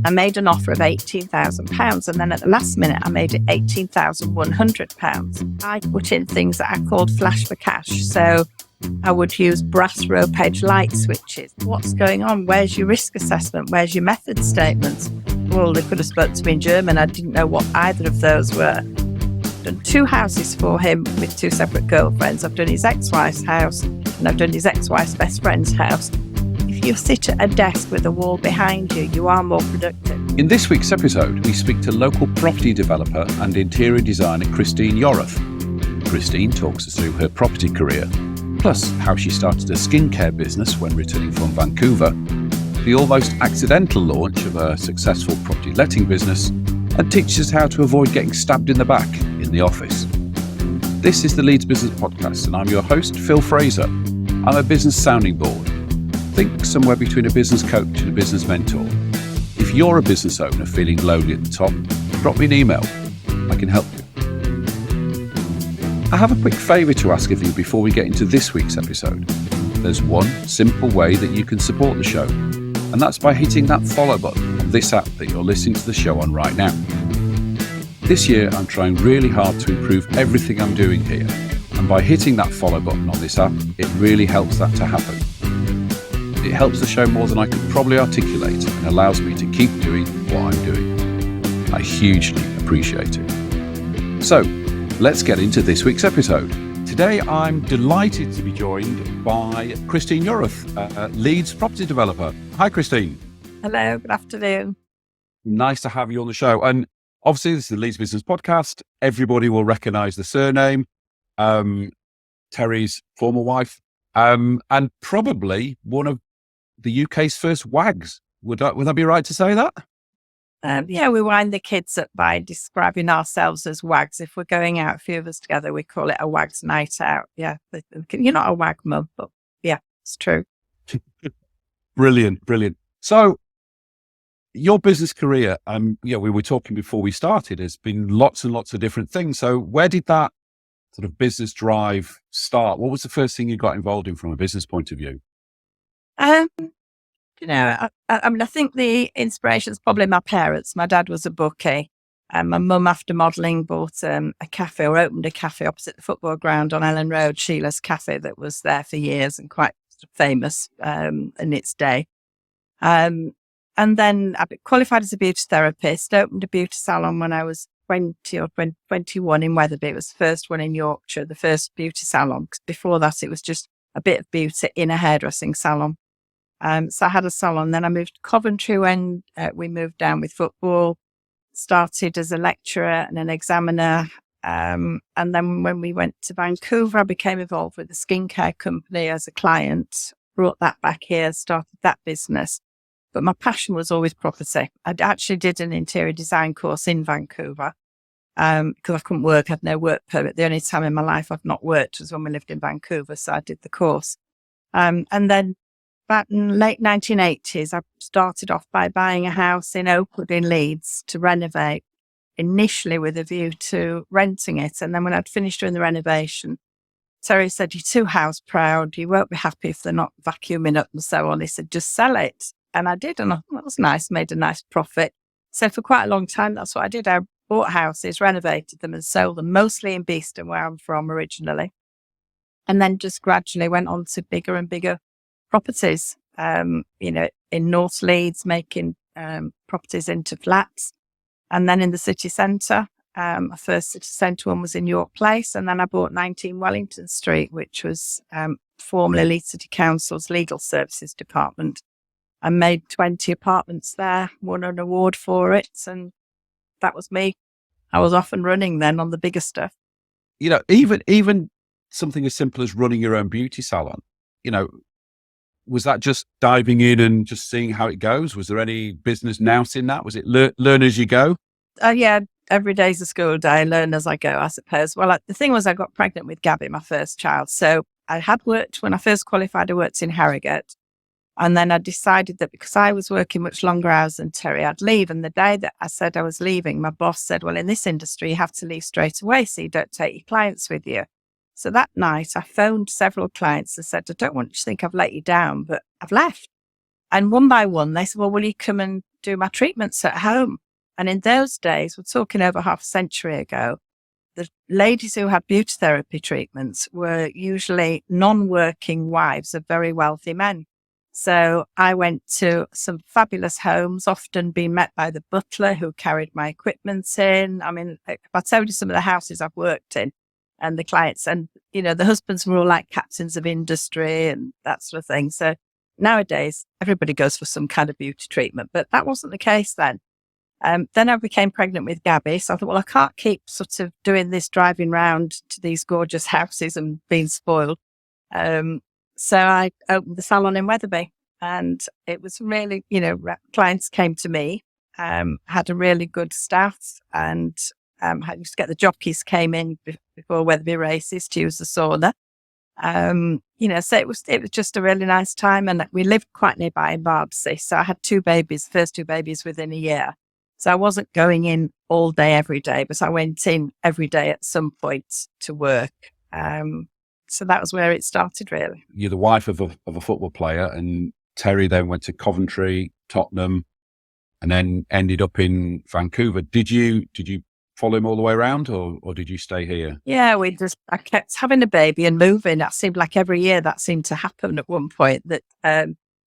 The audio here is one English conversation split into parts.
I made an offer of £18,000, and then at the last minute I made it £18,100. I put in things that I called flash for cash. So I would use brass rope edge light switches. What's going on? Where's your risk assessment? Where's your method statements? Well, they could have spoken to me in German. I didn't know what either of those were. I've done 2 houses for him with 2 separate girlfriends. I've done his ex-wife's house and I've done his ex-wife's best friend's house. If you sit at a desk with a wall behind you, you are more productive. In this week's episode, we speak to local property developer and interior designer Christine Yorath. Christine talks us through her property career, plus how she started a skincare business when returning from Vancouver, the almost accidental launch of a successful property letting business, and teaches us how to avoid getting stabbed in the back in the office. This is the Leeds Business Podcast, and I'm your host, Phil Fraser. I'm a business sounding board. Think somewhere between a business coach and a business mentor. If you're a business owner feeling lonely at the top, drop me an email. I can help you. I have a quick favour to ask of you before we get into this week's episode. There's one simple way that you can support the show, and that's by hitting that follow button on this app that you're listening to the show on right now. This year, I'm trying really hard to improve everything I'm doing here, and by hitting that follow button on this app, it really helps that to happen. It helps the show more than I could probably articulate and allows me to keep doing what I'm doing. I hugely appreciate it. So, let's get into this week's episode. Today, I'm delighted to be joined by Christine Yorath, Leeds property developer. Hi, Christine. Hello, good afternoon. Nice to have you on the show. And obviously, this is the Leeds Business Podcast. Everybody will recognise the surname, Terry's former wife, and probably one of the UK's first wags. Would that be right to say that? Yeah, we wind the kids up by describing ourselves as wags. If we're going out, a few of us together, we call it a wags night out. Yeah, you're not a wag, mum, but yeah, it's true. Brilliant. So, your business career, we were talking before we started, has been lots and lots of different things. So, where did that sort of business drive start? What was the first thing you got involved in from a business point of view? I think the inspiration is probably my parents. My dad was a bookie, and my mum, after modelling, bought a cafe or opened a cafe opposite the football ground on Ellen Road, Sheila's Cafe, that was there for years and quite famous in its day. And then I qualified as a beauty therapist, opened a beauty salon when I was 20 or 21 in Wetherby. It was the first one in Yorkshire, the first beauty salon. Before that, it was just a bit of beauty in a hairdressing salon. So I had a salon. Then I moved to Coventry when we moved down with football, started as a lecturer and an examiner. And then when we went to Vancouver, I became involved with a skincare company as a client, brought that back here, started that business. But my passion was always property. I actually did an interior design course in Vancouver because I couldn't work. I had no work permit. The only time in my life I've not worked was when we lived in Vancouver. So I did the course. And then back in late 1980s, I started off by buying a house in Oakwood in Leeds to renovate, initially with a view to renting it. And then when I'd finished doing the renovation, Terry said, "You're too house proud. You won't be happy if they're not vacuuming up and so on." He said, "Just sell it." And I did. And that was nice, made a nice profit. So for quite a long time, that's what I did. I bought houses, renovated them and sold them, mostly in Beeston, where I'm from originally. And then just gradually went on to bigger and bigger properties, in North Leeds, making properties into flats. And then in the city centre, my first city centre one was in York Place. And then I bought 19 Wellington Street, which was formerly Leeds City Council's Legal Services Department. I made 20 apartments there, won an award for it. And that was me. I was off and running then on the bigger stuff. Even something as simple as running your own beauty salon, was that just diving in and just seeing how it goes? Was there any business nous in that? Was it learn as you go? Yeah, every day's a school day, learn as I go, I suppose. Well, the thing was I got pregnant with Gabby, my first child. So I had worked, when I first qualified, I worked in Harrogate. And then I decided that because I was working much longer hours than Terry, I'd leave. And the day that I said I was leaving, my boss said, "Well, in this industry, you have to leave straight away so you don't take your clients with you." So that night, I phoned several clients and said, "I don't want you to think I've let you down, but I've left." And one by one, they said, "Well, will you come and do my treatments at home. And in those days, we're talking over half a century ago, the ladies who had beauty therapy treatments were usually non-working wives of very wealthy men. So I went to some fabulous homes, often being met by the butler who carried my equipment in. I mean, if I tell you some of the houses I've worked in and the clients, and, the husbands were all like captains of industry and that sort of thing. So nowadays, everybody goes for some kind of beauty treatment, but that wasn't the case then. Then I became pregnant with Gabby. So I thought, well, I can't keep sort of doing this, driving round to these gorgeous houses and being spoiled. So I opened the salon in Wetherby, and it was really, clients came to me, had a really good staff, and I used to get the jockeys came in before Wetherby races to use the sauna. So it was just a really nice time, and we lived quite nearby in Bardsey. So I had first two babies within a year. So I wasn't going in all day, every day, but I went in every day at some point to work. So that was where it started, really. You're the wife of a football player, and Terry then went to Coventry, Tottenham, and then ended up in Vancouver. Did you follow him all the way around, or did you stay here? Yeah, I kept having a baby and moving. That seemed like every year that seemed to happen at one point.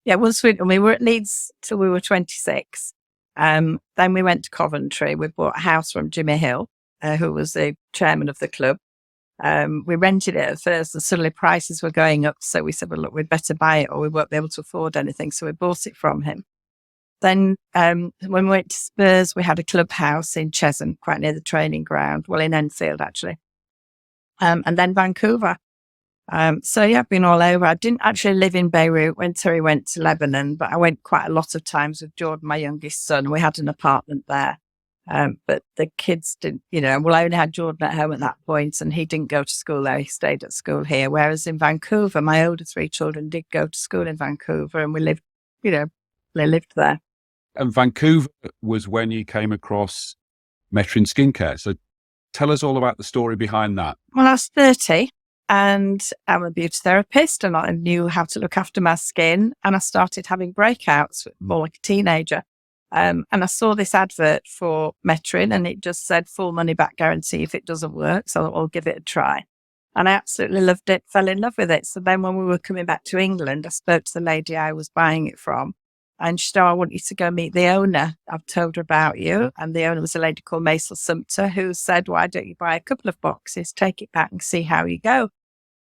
Once we were at Leeds till we were 26. Then we went to Coventry. We bought a house from Jimmy Hill, who was the chairman of the club. We rented it at first, and suddenly prices were going up. So we said, well, look, we'd better buy it or we won't be able to afford anything. So we bought it from him. Then when we went to Spurs, we had a clubhouse in Chesham, quite near the training ground, well, in Enfield, actually. And then Vancouver. I've been all over. I didn't actually live in Beirut when Terry went to Lebanon, but I went quite a lot of times with Jordan, my youngest son. We had an apartment there. But the kids didn't, I only had Jordan at home at that point, and he didn't go to school there. He stayed at school here. Whereas in Vancouver, my older three children did go to school in Vancouver, and we lived, they lived there. And Vancouver was when you came across Metrin Skincare. So tell us all about the story behind that. Well, I was 30 and I'm a beauty therapist, and I knew how to look after my skin. And I started having breakouts more like a teenager. And I saw this advert for Metrin, and it just said full money back guarantee if it doesn't work. So I'll give it a try. And I absolutely loved it, fell in love with it. So then when we were coming back to England, I spoke to the lady I was buying it from. And she said, I want you to go meet the owner. I've told her about you. And the owner was a lady called Maisel Sumter, who said, why don't you buy a couple of boxes, take it back and see how you go?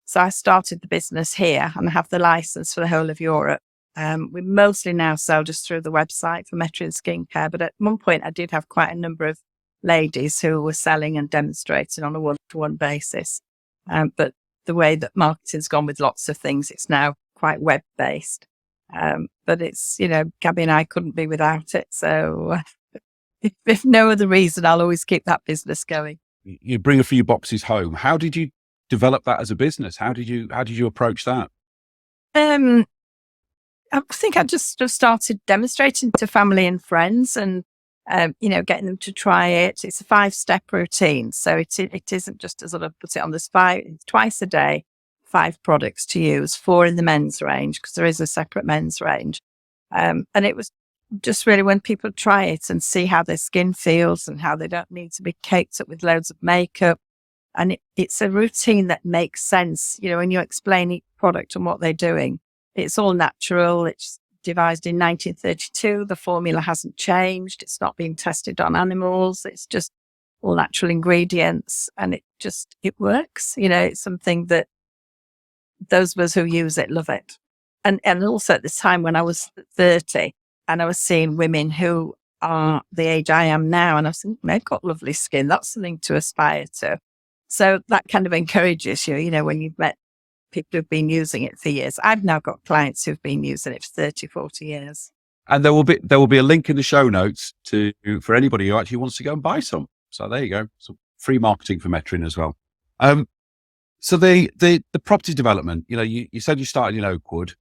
So I started the business here, and I have the license for the whole of Europe. We mostly now sell just through the website for Metrin Skincare. But at one point, I did have quite a number of ladies who were selling and demonstrating on a one-to-one basis. But the way that marketing's gone with lots of things, it's now quite web-based. But it's, Gabby and I couldn't be without it. So if no other reason, I'll always keep that business going. You bring a few boxes home. How did you develop that as a business? How did you approach that? I think I just started demonstrating to family and friends, and getting them to try it. It's a 5-step routine, so it isn't just to sort of put it on the spot. It's twice a day, 5 products to use, 4 in the men's range, because there is a separate men's range. And it was just really when people try it and see how their skin feels and how they don't need to be caked up with loads of makeup. And it's a routine that makes sense, when you explain each product and what they're doing. It's all natural. It's devised in 1932. The formula hasn't changed. It's not being tested on animals. It's just all natural ingredients, and it works. It's something that those of us who use it love it. And also at this time when I was 30 and I was seeing women who are the age I am now, and I was thinking, they've got lovely skin. That's something to aspire to. So that kind of encourages you, when you've met people who've been using it for years. I've now got clients who've been using it for 30, 40 years. And there will be a link in the show notes for anybody who actually wants to go and buy some. So there you go. So free marketing for Metrin as well. So the property development, you said you started in Oakwood.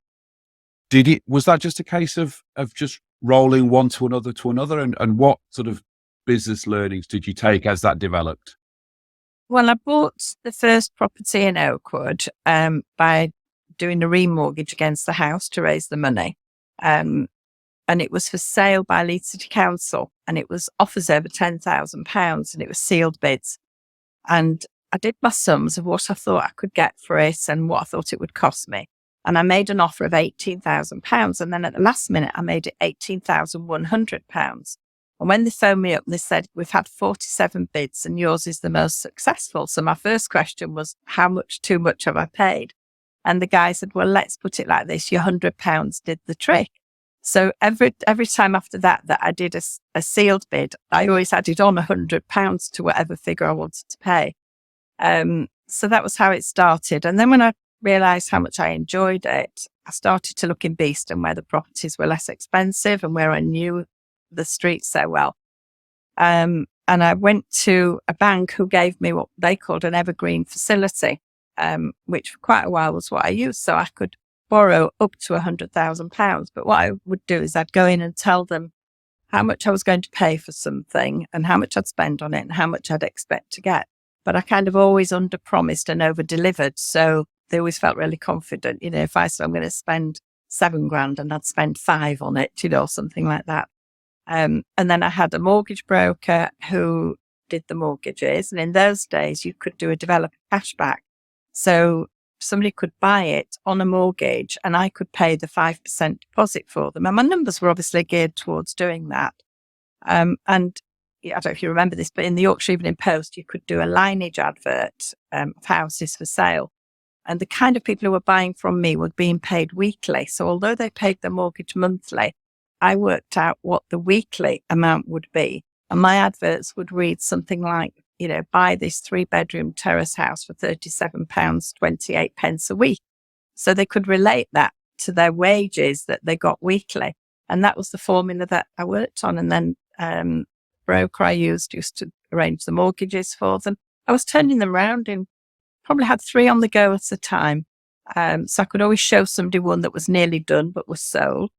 Was that just a case of just rolling one to another? And what sort of business learnings did you take as that developed? Well, I bought the first property in Oakwood by doing a remortgage against the house to raise the money. and it was for sale by Leeds City Council, and it was offers over £10,000, and it was sealed bids. And I did my sums of what I thought I could get for it and what I thought it would cost me. And I made an offer of £18,000. And then at the last minute, I made it £18,100. And when they phoned me up, they said, we've had 47 bids and yours is the most successful. So my first question was, how much too much have I paid? And the guy said, well, let's put it like this. Your £100 did the trick. So every time after that I did a sealed bid, I always added on £100 to whatever figure I wanted to pay. So that was how it started. And then when I realised how much I enjoyed it, I started to look in Beeston where the properties were less expensive and where I knew the streets so well. And I went to a bank who gave me what they called an evergreen facility, which for quite a while was what I used. So I could borrow up to £100,000. But what I would do is I'd go in and tell them how much I was going to pay for something and how much I'd spend on it and how much I'd expect to get. But I kind of always under-promised and over-delivered. So they always felt really confident. You know, if I said I'm going to spend £7,000 and I'd spend 5 on it, you know, something like that. And then I had a mortgage broker who did the mortgages. And in those days, you could do a developer cashback. So somebody could buy it on a mortgage and I could pay the 5% deposit for them. And my numbers were obviously geared towards doing that. And I don't know if you remember this, but in the Yorkshire Evening Post, you could do a lineage advert of houses for sale. And the kind of people who were buying from me were being paid weekly. So although they paid the mortgage monthly, I worked out what the weekly amount would be. And my adverts would read something like, you know, buy this 3-bedroom terrace house for £37.28 a week. So they could relate that to their wages that they got weekly. And that was the formula that I worked on. And then broker I used to arrange the mortgages for them. I was turning them around in probably had 3 on the go at a time. So I could always show somebody one that was nearly done but was sold.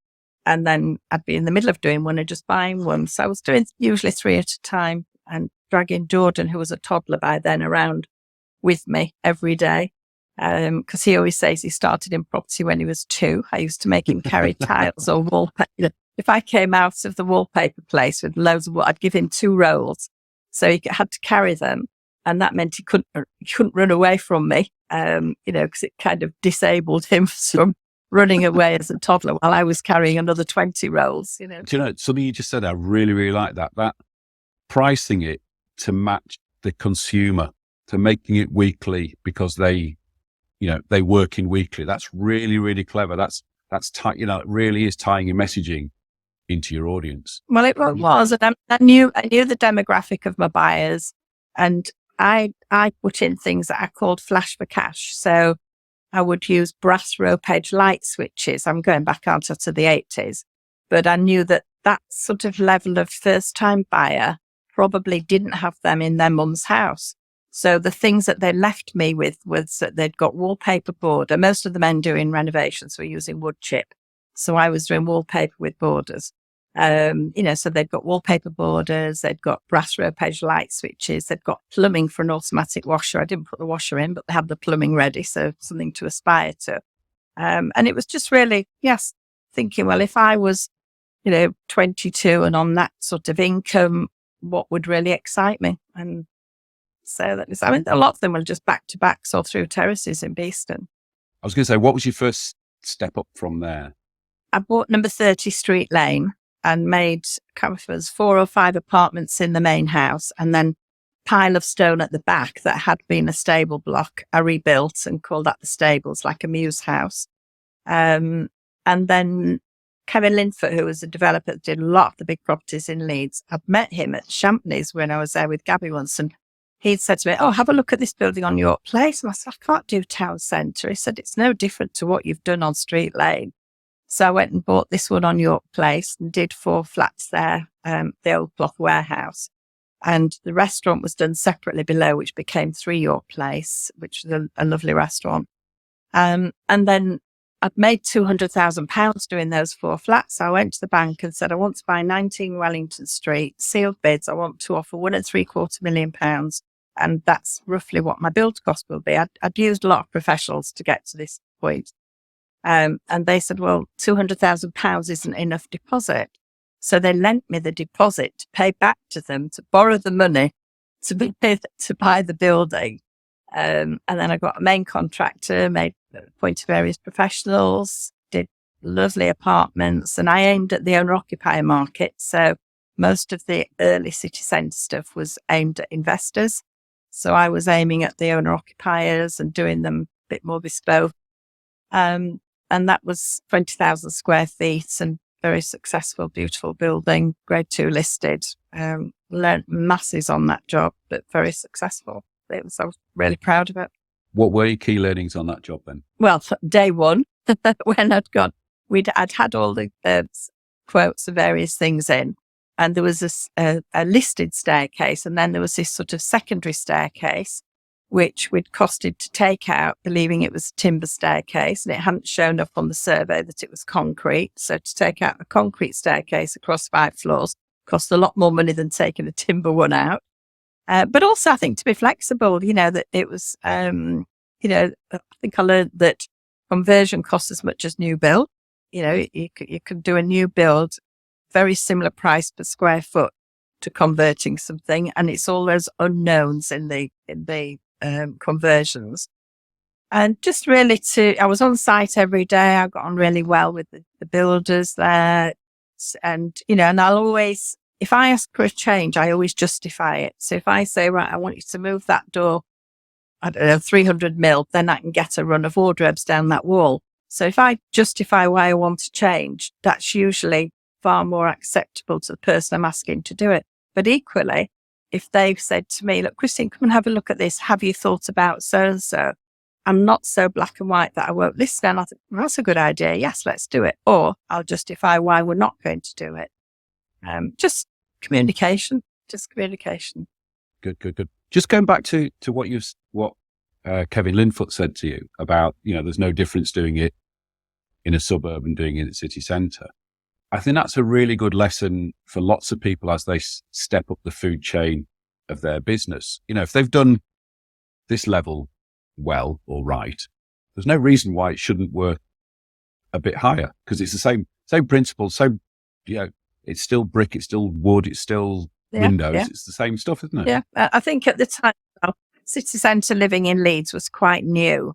And then I'd be in the middle of doing one and just buying one. So I was doing usually 3 at a time and dragging Jordan, who was a toddler by then, around with me every day. Because he always says he started in property when he was 2. I used to make him carry tiles or wallpaper. If I came out of the wallpaper place with loads of wood, I'd give him 2 rolls. So he had to carry them. And that meant he couldn't run away from me, you know, because it kind of disabled him from running away as a toddler while I was carrying another 20 rolls, you know. Do you know, something you just said, I really, really like that pricing it to match the consumer, to making it weekly because they work in weekly. That's really, really clever. That's you know, it really is tying your messaging into your audience. Well, it was. And I knew the demographic of my buyers, and I put in things that I called flash for cash. So I would use brass rope edge light switches. I'm going back onto the 80s, but I knew that sort of level of first time buyer probably didn't have them in their mum's house. So the things that they left me with was that they'd got wallpaper border. Most of the men doing renovations were using wood chip. So I was doing wallpaper with borders. You know, so they'd got wallpaper borders, they'd got brass rope edge light switches, they'd got plumbing for an automatic washer. I didn't put the washer in, but they had the plumbing ready, so something to aspire to. And it was just really, yes, thinking, well, if I was, you know, 22 and on that sort of income, what would really excite me? And so that was, I mean, a lot of them were just back-to-backs or through terraces in Beeston. I was going to say, what was your first step up from there? I bought number 30 Street Lane and made, I can't remember if it was 4 or 5 apartments in the main house, and then pile of stone at the back that had been a stable block. I rebuilt and called that the stables, like a muse house. And then Kevin Linfoot, who was a developer that did a lot of the big properties in Leeds, I'd met him at Champneys when I was there with Gabby once, and he'd said to me, oh, have a look at this building on York Place. And I said, I can't do town centre. He said, it's no different to what you've done on Street Lane. So I went and bought this one on York Place and did 4 flats there, the old cloth warehouse. And the restaurant was done separately below, which became 3 York Place, which was a lovely restaurant. And then I'd made £200,000 doing those 4 flats. So I went to the bank and said, I want to buy 19 Wellington Street, sealed bids. I want to offer £1.75 million. And that's roughly what my build cost will be. I'd used a lot of professionals to get to this point. And they said, well, £200,000 isn't enough deposit. So they lent me the deposit to pay back to them, to borrow the money to buy the building. And then I got a main contractor, made appointed various professionals, did lovely apartments, and I aimed at the owner-occupier market. So most of the early city centre stuff was aimed at investors. So I was aiming at the owner-occupiers and doing them a bit more bespoke. And that was 20,000 square feet and very successful, beautiful building, grade 2 listed. Learned masses on that job, but very successful. I was really proud of it. What were your key learnings on that job then? Well, day one, when I'd had all the quotes of various things in, and there was a listed staircase, and then there was this sort of secondary staircase, which we'd costed to take out, believing it was a timber staircase, and it hadn't shown up on the survey that it was concrete. So to take out a concrete staircase across 5 floors cost a lot more money than taking a timber one out. But also, I think to be flexible, that it was, I think I learned that conversion costs as much as new build. You could do a new build, very similar price per square foot to converting something. And it's all those unknowns in the conversions. And just really I was on site every day. I got on really well with the builders there. And, and I'll always, if I ask for a change, I always justify it. So if I say, right, I want you to move that door, 300 mil, then I can get a run of wardrobes down that wall. So if I justify why I want to change, that's usually far more acceptable to the person I'm asking to do it. But equally, if they've said to me, look, Christine, come and have a look at this. Have you thought about so-and-so? I'm not so black and white that I won't listen. And I think, well, that's a good idea. Yes, let's do it. Or I'll justify why we're not going to do it. Just communication. Good. Just going back to what Kevin Linfoot said to you about, there's no difference doing it in a suburb and doing it in the city centre. I think that's a really good lesson for lots of people as they step up the food chain of their business. If they've done this level well or right, there's no reason why it shouldn't work a bit higher, because it's the same principle. So, it's still brick, it's still wood, it's still windows. Yeah. It's the same stuff, isn't it? Yeah. I think at the time, city centre living in Leeds was quite new.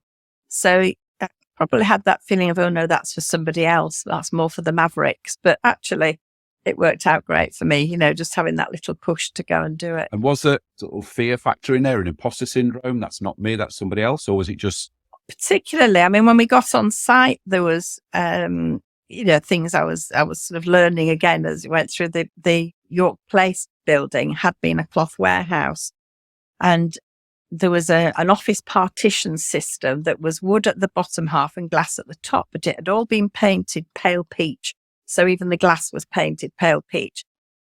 So I probably had that feeling of, oh no, that's for somebody else. That's more for the Mavericks. But actually, it worked out great for me, just having that little push to go and do it. And was there sort of fear factor in there, an imposter syndrome? That's not me, that's somebody else? Or was it just... Particularly, when we got on site, there was... things I was sort of learning again as we went through. The York Place building had been a cloth warehouse, and there was an office partition system that was wood at the bottom half and glass at the top, but it had all been painted pale peach. So even the glass was painted pale peach.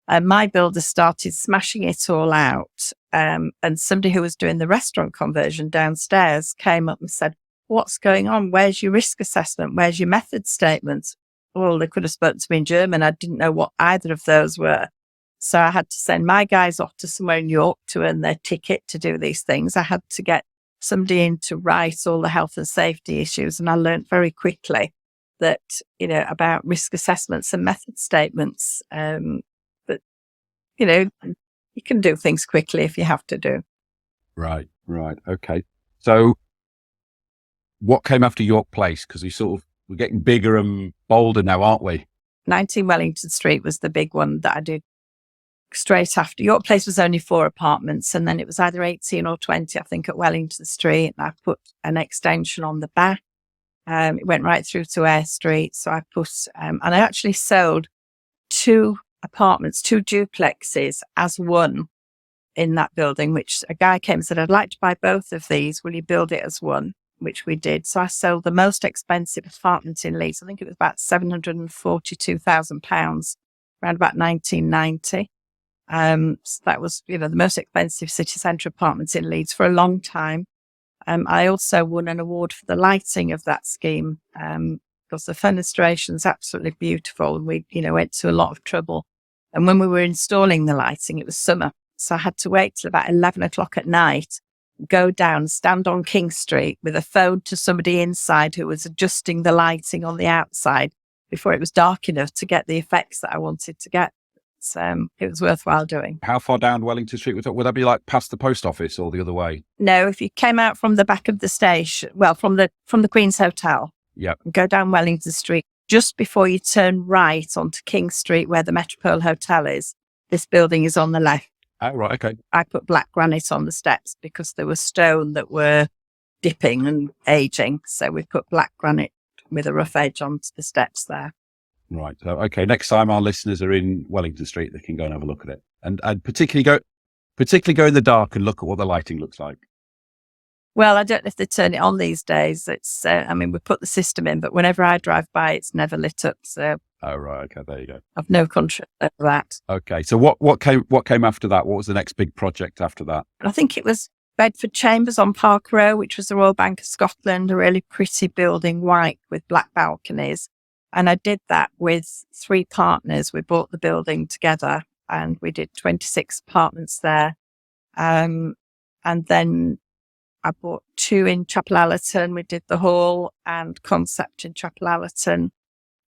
And my builder started smashing it all out. And somebody who was doing the restaurant conversion downstairs came up and said, what's going on? Where's your risk assessment? Where's your method statements? Well, they could have spoken to me in German. I didn't know what either of those were. So I had to send my guys off to somewhere in York to earn their ticket to do these things. I had to get somebody in to write all the health and safety issues. And I learned very quickly that, about risk assessments and method statements. But, you can do things quickly if you have to do. Right. Okay. So what came after York Place? Because we're getting bigger and bolder now, aren't we? 19 Wellington Street was the big one that I did straight after. York Place was only 4 apartments, and then it was either 18 or 20, I think, at Wellington Street. And I put an extension on the back. It went right through to Eyre Street. So I put, and I actually sold 2 apartments, 2 duplexes as one in that building, which a guy came and said, I'd like to buy both of these. Will you build it as one? Which we did. So I sold the most expensive apartment in Leeds. I think it was about £742,000, around about 1990. So that was, the most expensive city centre apartments in Leeds for a long time. I also won an award for the lighting of that scheme, because the fenestration is absolutely beautiful. And we, went to a lot of trouble. And when we were installing the lighting, it was summer. So I had to wait till about 11 o'clock at night go down, stand on King Street with a phone to somebody inside who was adjusting the lighting on the outside before it was dark enough to get the effects that I wanted to get. So it was worthwhile doing. How far down Wellington Street would that be, like past the post office or the other way? No, if you came out from the back of the station, well, from the Queen's Hotel, go down Wellington Street, just before you turn right onto King Street where the Metropole Hotel is, this building is on the left. Oh, right, okay. I put black granite on the steps because there was stone that were dipping and aging. So we put black granite with a rough edge onto the steps there. Right. So, okay. Next time our listeners are in Wellington Street, they can go and have a look at it, and particularly go in the dark and look at what the lighting looks like. Well, I don't know if they turn it on these days. It's, we put the system in, but whenever I drive by, it's never lit up. So. Oh, right. Okay. There you go. I've no control over that. Okay. So what came after that? What was the next big project after that? I think it was Bedford Chambers on Park Row, which was the Royal Bank of Scotland, a really pretty building, white with black balconies. And I did that with 3 partners. We bought the building together and we did 26 apartments there. And then I bought 2 in Chapel Allerton. We did the hall and concept in Chapel Allerton.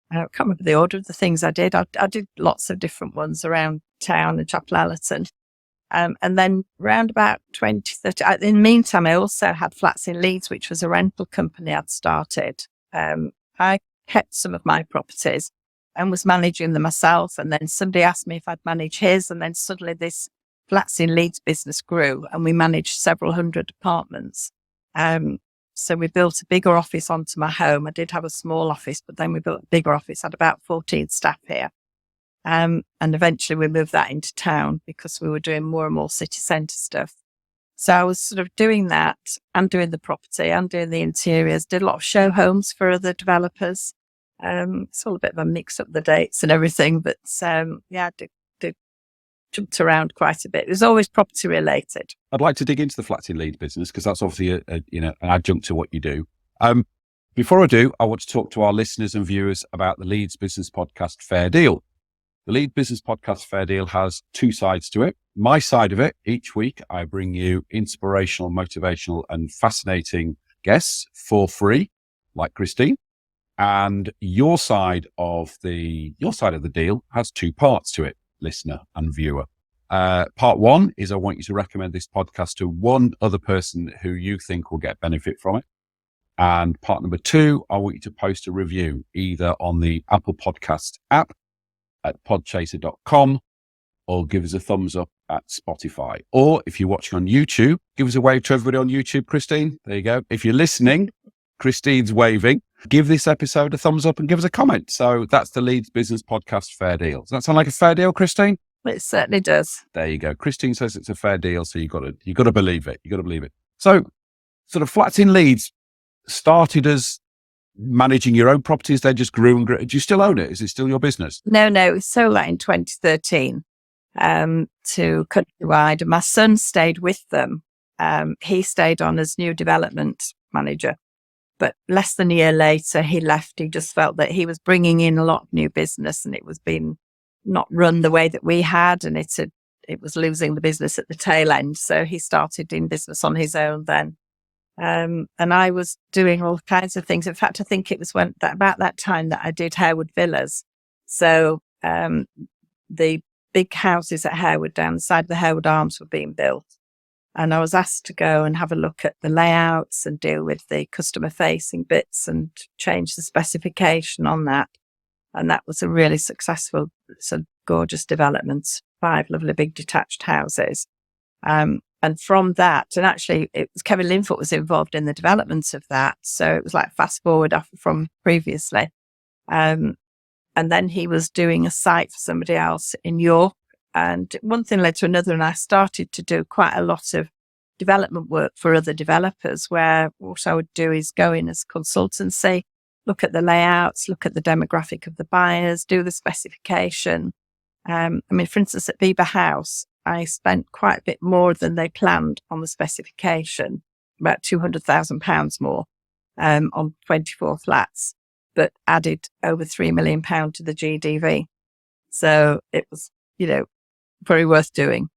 I can't remember the order of the things I did. I did lots of different ones around town and Chapel Allerton. And then round about 2030, in the meantime, I also had flats in Leeds, which was a rental company I'd started. I kept some of my properties and was managing them myself. And then somebody asked me if I'd manage his. And then suddenly this flats in Leeds business grew and we managed several hundred apartments. So we built a bigger office onto my home. I did have a small office, but then we built a bigger office, had about 14 staff here. And eventually we moved that into town because we were doing more and more city centre stuff. So I was sort of doing that and doing the property and doing the interiors, did a lot of show homes for other developers. It's all a bit of a mix up the dates and everything, but I did jumped around quite a bit. It was always property related. I'd like to dig into the flats in Leeds business because that's obviously an adjunct to what you do. Before I do, I want to talk to our listeners and viewers about the Leeds Business Podcast Fair Deal. The Leeds Business Podcast Fair Deal has 2 sides to it. My side of it, each week I bring you inspirational, motivational and fascinating guests for free, like Christine. And your side of the deal has 2 parts to it, listener and viewer. Part 1 is I want you to recommend this podcast to one other person who you think will get benefit from it. And part number 2, I want you to post a review either on the Apple Podcast app at podchaser.com or give us a thumbs up at Spotify. Or if you're watching on YouTube, give us a wave to everybody on YouTube, Christine. There you go. If you're listening, Christine's waving. Give this episode a thumbs up and give us a comment. So that's the Leeds Business Podcast Fair Deal. Does that sound like a fair deal, Christine? It certainly does. There you go. Christine says it's a fair deal, so you got to believe it. You got to believe it. So, sort of flats in Leeds started as managing your own properties. They just grew and grew. Do you still own it? Is it still your business? No, we sold that in 2013 to Countrywide. And my son stayed with them. He stayed on as new development manager. But less than a year later, he left. He just felt that he was bringing in a lot of new business and it was being not run the way that we had. And it was losing the business at the tail end. So he started in business on his own then. And I was doing all kinds of things. In fact, I think it was about that time that I did Harewood Villas. So the big houses at Harewood down the side of the Harewood Arms were being built. And I was asked to go and have a look at the layouts and deal with the customer facing bits and change the specification on that. And that was a really successful, it's a gorgeous development, 5 lovely big detached houses. And from that, and actually it was Kevin Linfoot was involved in the development of that. So it was like fast forward from previously. And then he was doing a site for somebody else in York. And one thing led to another, and I started to do quite a lot of development work for other developers where what I would do is go in as consultancy, look at the layouts, look at the demographic of the buyers, do the specification. For instance, at Bieber House, I spent quite a bit more than they planned on the specification, about £200,000 more on 24 flats, but added over £3 million to the GDV. So it was, very worth doing.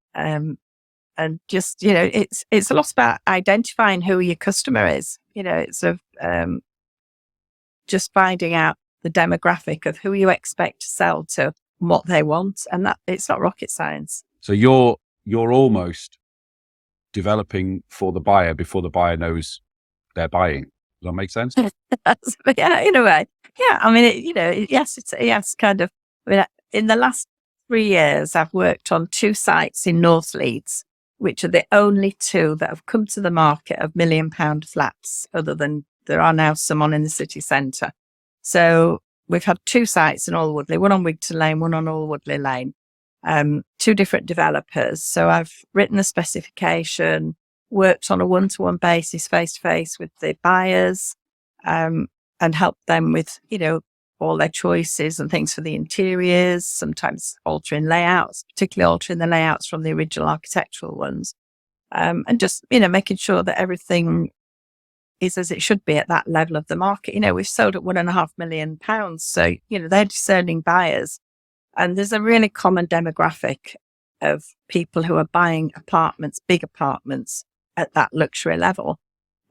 and just, it's a lot about identifying who your customer is. It's just finding out the demographic of who you expect to sell to and what they want. And that it's not rocket science. So you're almost developing for the buyer before the buyer knows they're buying. Does that make sense? Yeah, in a way. Yeah. I mean, yes, kind of. I mean, in the last 3 years, I've worked on 2 sites in North Leeds, which are the only 2 that have come to the market of £1 million flats, other than there are now some on in the city centre. So we've had 2 sites in Alwoodley, one on Wigton Lane, one on Alwoodley Lane, 2 different developers. So I've written the specification, worked on a one-to-one basis, face-to-face with the buyers, and helped them with, all their choices and things for the interiors, sometimes altering layouts, particularly altering the layouts from the original architectural ones. And just, making sure that everything is as it should be at that level of the market. We've sold at £1.5 million. So, they're discerning buyers. And there's a really common demographic of people who are buying apartments, big apartments at that luxury level.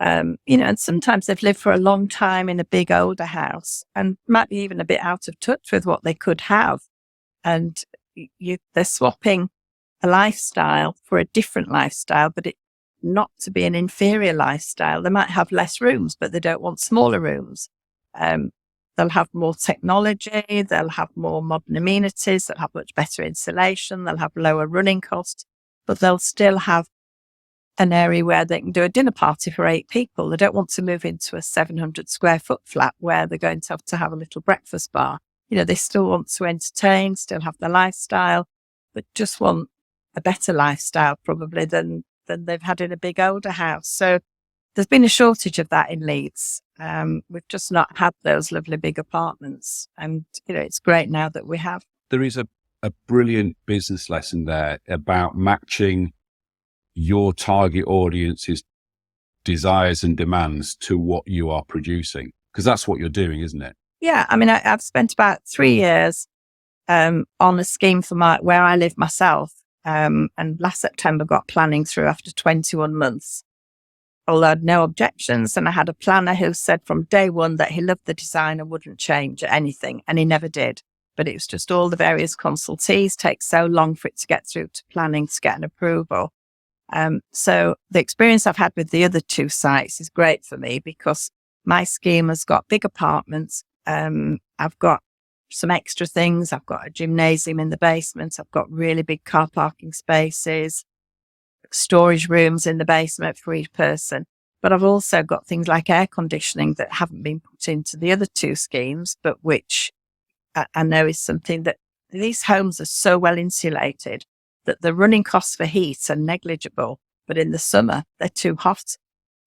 And sometimes they've lived for a long time in a big older house and might be even a bit out of touch with what they could have. And they're swapping a lifestyle for a different lifestyle, but it not to be an inferior lifestyle. They might have less rooms, but they don't want smaller rooms. They'll have more technology. They'll have more modern amenities. They'll have much better insulation. They'll have lower running costs, but they'll still have an area where they can do a dinner party for 8 people. They don't want to move into a 700 square foot flat where they're going to have a little breakfast bar. They still want to entertain, still have the lifestyle, but just want a better lifestyle probably than they've had in a big older house. So there's been a shortage of that in Leeds. We've just not had those lovely big apartments. And, it's great now that we have. There is a brilliant business lesson there about matching your target audience's desires and demands to what you are producing, because that's what you're doing, isn't it? Yeah. I mean, I've spent about 3 years on a scheme for where I live myself. And last September got planning through after 21 months. Although I had no objections, and I had a planner who said from day one that he loved the design and wouldn't change anything, and he never did. But it was just all the various consultees take so long for it to get through to planning to get an approval. So the experience I've had with the other 2 sites is great for me because my scheme has got big apartments. I've got some extra things. I've got a gymnasium in the basement. I've got really big car parking spaces, storage rooms in the basement for each person. But I've also got things like air conditioning that haven't been put into the other 2 schemes, but which I know is something that these homes are so well insulated that the running costs for heat are negligible, but in the summer, they're too hot.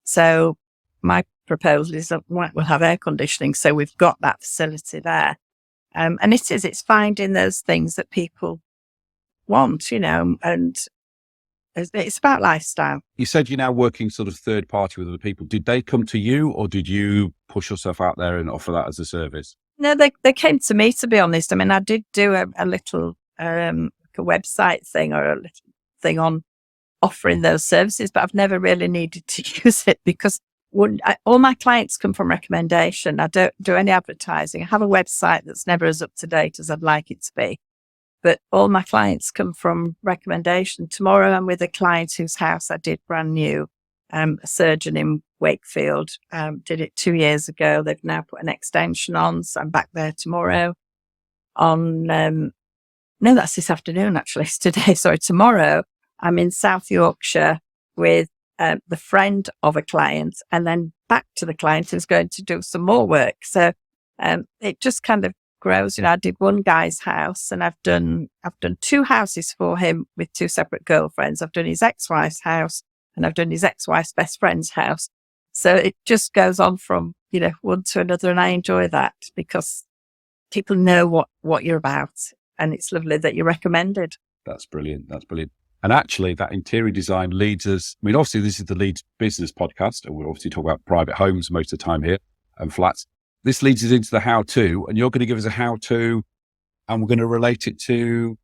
So my proposal is that we'll have air conditioning. So we've got that facility there. And it's finding those things that people want, and it's about lifestyle. You said you're now working sort of third party with other people. Did they come to you, or did you push yourself out there and offer that as a service? No, they came to me, to be honest. I mean, I did do a little a website thing or a little thing on offering those services, but I've never really needed to use it because all my clients come from recommendation. I don't do any advertising. I have a website that's never as up to date as I'd like it to be, but all my clients come from recommendation. Tomorrow I'm with a client whose house I did brand new, a surgeon in Wakefield, did it 2 years ago. They've now put an extension on, so I'm back there tomorrow. No, that's this afternoon, actually. It's today. Sorry, tomorrow I'm in South Yorkshire with the friend of a client, and then back to the client who's going to do some more work. So it just kind of grows. I did one guy's house, and I've done 2 houses for him with 2 separate girlfriends. I've done his ex-wife's house, and I've done his ex-wife's best friend's house. So it just goes on from one to another, and I enjoy that because people know what you're about. And it's lovely that you're recommended. That's brilliant. That's brilliant. And actually, that interior design leads us. I mean, obviously, this is the Leeds Business Podcast, and we'll obviously talk about private homes most of the time here and flats. This leads us into the how-to, and you're going to give us a how-to, and we're going to relate it to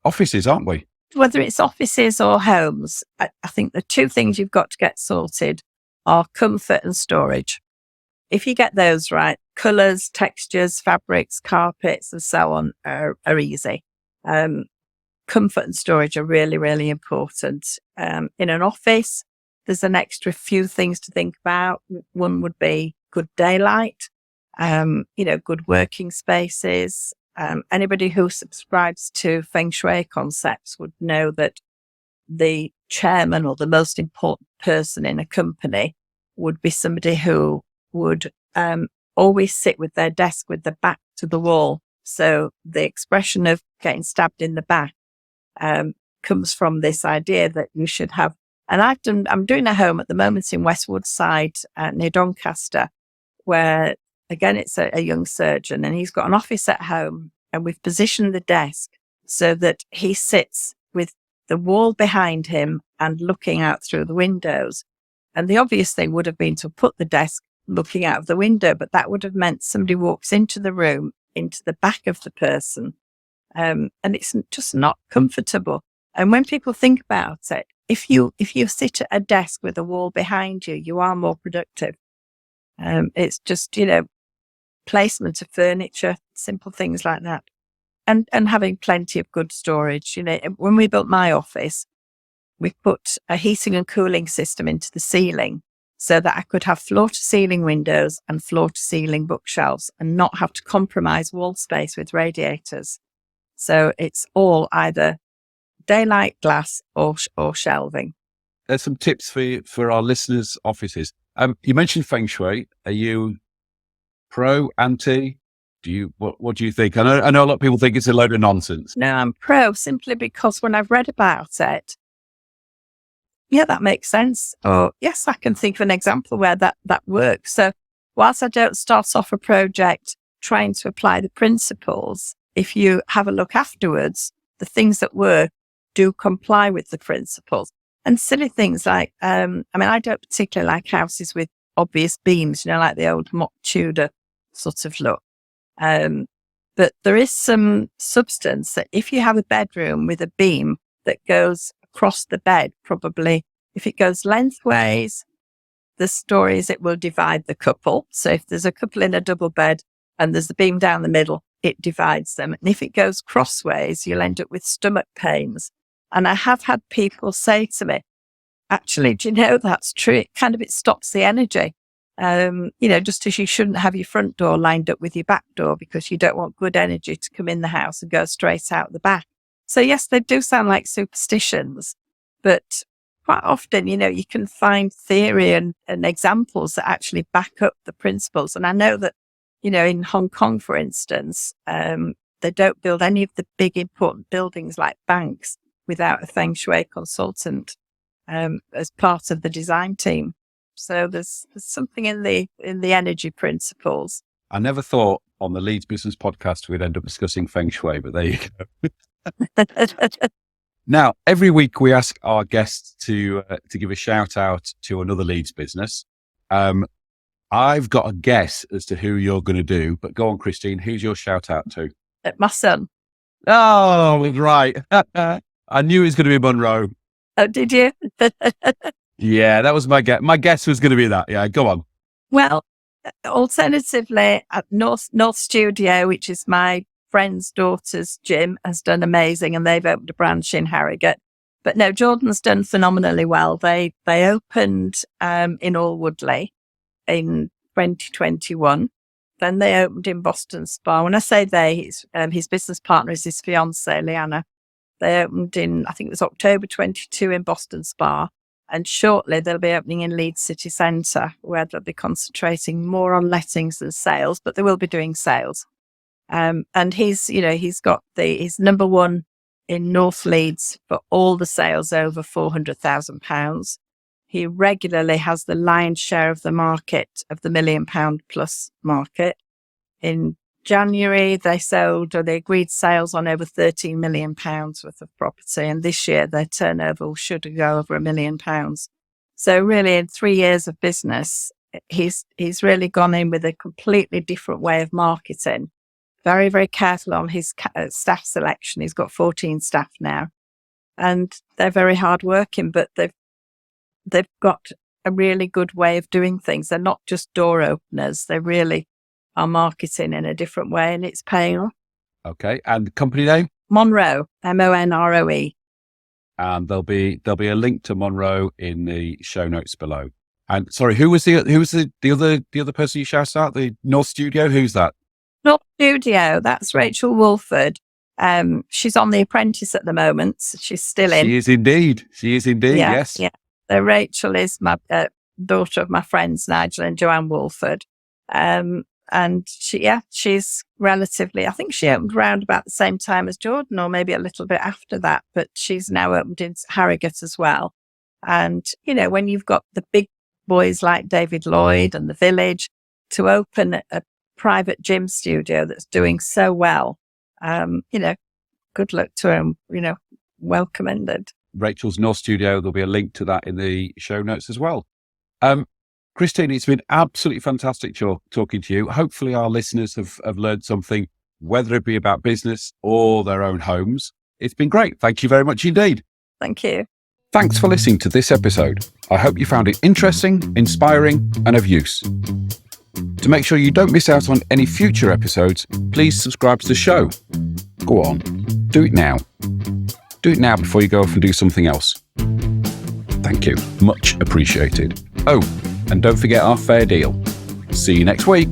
offices, aren't we? whether it's offices or homes, I think the two things you've got to get sorted are comfort and storage. If you get those right, colours, textures, fabrics, carpets, and so on are easy. Comfort and storage are really, really important. In an office, there's an extra few things to think about. One would be good daylight, good working spaces. Anybody who subscribes to Feng Shui concepts would know that the chairman or the most important person in a company would be somebody who would always sit with their desk with the back to the wall. So the expression of getting stabbed in the back comes from this idea that you should have. And I'm doing a home at the moment in West Woodside near Doncaster, where again it's a young surgeon, and he's got an office at home, and we've positioned the desk so that he sits with the wall behind him and looking out through the windows. And the obvious thing would have been to put the desk looking out of the window, but that would have meant somebody walks into the room, into the back of the person, and it's just not comfortable. And when people think about it, if you sit at a desk with a wall behind you, you are more productive. It's just, placement of furniture, simple things like that. And having plenty of good storage. When we built my office, we put a heating and cooling system into the ceiling so that I could have floor-to-ceiling windows and floor-to-ceiling bookshelves and not have to compromise wall space with radiators. So it's all either daylight glass or shelving. There's some tips for our listeners' offices. You mentioned Feng Shui. Are you pro, anti? What do you think? I know a lot of people think it's a load of nonsense. No, I'm pro, simply because when I've read about it, yeah, that makes sense. Or yes, I can think of an example where that works. So whilst I don't start off a project trying to apply the principles, if you have a look afterwards, the things that work do comply with the principles. And silly things like, I don't particularly like houses with obvious beams, like the old mock Tudor sort of look. But there is some substance that if you have a bedroom with a beam that goes across the bed, probably if it goes lengthways, the story is it will divide the couple. So if there's a couple in a double bed and there's the beam down the middle, it divides them. And if it goes crossways, you'll end up with stomach pains. And I have had people say to me, actually, do you know that's true? It stops the energy. Just as you shouldn't have your front door lined up with your back door because you don't want good energy to come in the house and go straight out the back. So yes, they do sound like superstitions, but quite often, you can find theory and examples that actually back up the principles. And I know that, in Hong Kong, for instance, they don't build any of the big important buildings like banks without a Feng Shui consultant as part of the design team. So there's something in the energy principles. I never thought on the Leeds Business Podcast we'd end up discussing Feng Shui, but there you go. Now, every week we ask our guests to give a shout out to another Leeds business. I've got a guess as to who you're going to do, but go on, Christine. Who's your shout out to? My son. Oh, right. I knew it was going to be Monroe. Oh, did you? Yeah, that was my guess. My guess was going to be that. Yeah, go on. Well, alternatively, at North Studio, which is my friend's daughter's gym, has done amazing, and they've opened a branch in Harrogate. But no, Jordan's done phenomenally well. They opened in Alwoodley in 2021. Then they opened in Boston Spa. When I say they, his business partner is his fiancée, Leanna. They opened in, I think it was October 22 in Boston Spa. And shortly they'll be opening in Leeds City Centre, where they'll be concentrating more on lettings than sales, but they will be doing sales. And he's number one in North Leeds for all the sales over £400,000. He regularly has the lion's share of the market, of the £1 million plus market. In January, they agreed sales on over £13 million worth of property. And this year, their turnover should go over £1 million. So really, in 3 years of business, he's really gone in with a completely different way of marketing. Very, very careful on his staff selection. He's got 14 staff now. and they're very hardworking, but they've got a really good way of doing things. They're not just door openers. They really are marketing in a different way, and it's paying off. Okay. And the company name? Monroe, Monroe. And there'll be a link to Monroe in the show notes below. And sorry, who was the other person you shouted out? The North Studio? Who's that? North Studio. That's Rachel Wolford. She's on The Apprentice at the moment. So she's still in. She is indeed. Yeah, Yes. Yeah. So Rachel is my daughter of my friends Nigel and Joanne Wolford. And she's relatively, I think she opened around about the same time as Jordan, or maybe a little bit after that, but she's now opened in Harrogate as well. And, when you've got the big boys like David Lloyd and The Village to open a private gym studio that's doing so well, good luck to him, well commended. Rachel's North Studio, there'll be a link to that in the show notes as well. Christine, it's been absolutely fantastic talking to you. Hopefully our listeners have learned something, whether it be about business or their own homes. It's been great. Thank you very much indeed. Thank you. Thanks for listening to this episode. I hope you found it interesting, inspiring, and of use. To make sure you don't miss out on any future episodes, please subscribe to the show. Go on, do it now. Do it now before you go off and do something else. Thank you. Much appreciated. Oh, and don't forget our fair deal. See you next week.